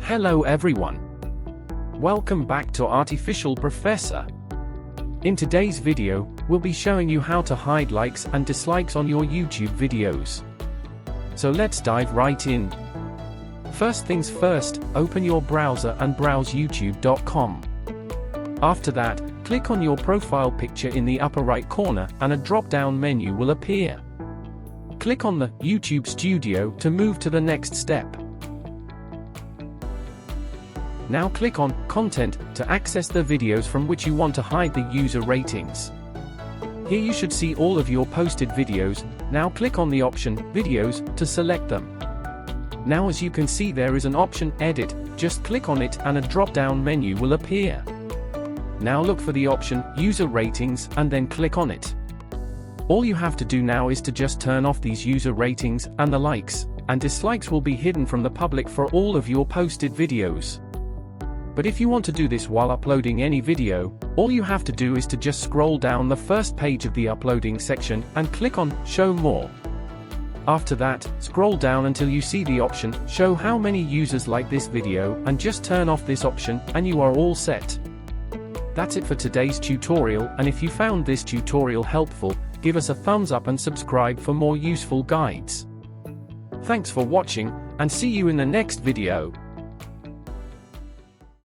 Hello everyone. Welcome back to Artificial Professor. In today's video, we'll be showing you how to hide likes and dislikes on your YouTube videos. So let's dive right in. First things first, open your browser and browse youtube.com. After that, click on your profile picture in the upper right corner and a drop-down menu will appear. Click on the YouTube Studio to move to the next step. Now click on Content to access the videos from which you want to hide the user ratings. Here you should see all of your posted videos. Now click on the option Videos to select them. Now as you can see there is an option Edit, just click on it and a drop-down menu will appear. Now look for the option User Ratings and then click on it. All you have to do now is to just turn off these user ratings, and the likes and dislikes will be hidden from the public for all of your posted videos. But if you want to do this while uploading any video, all you have to do is to just scroll down the first page of the uploading section and click on Show More. After that, scroll down until you see the option Show how many users like this video and just turn off this option and you are all set. That's it for today's tutorial, and if you found this tutorial helpful, give us a thumbs up and subscribe for more useful guides. Thanks for watching, and see you in the next video.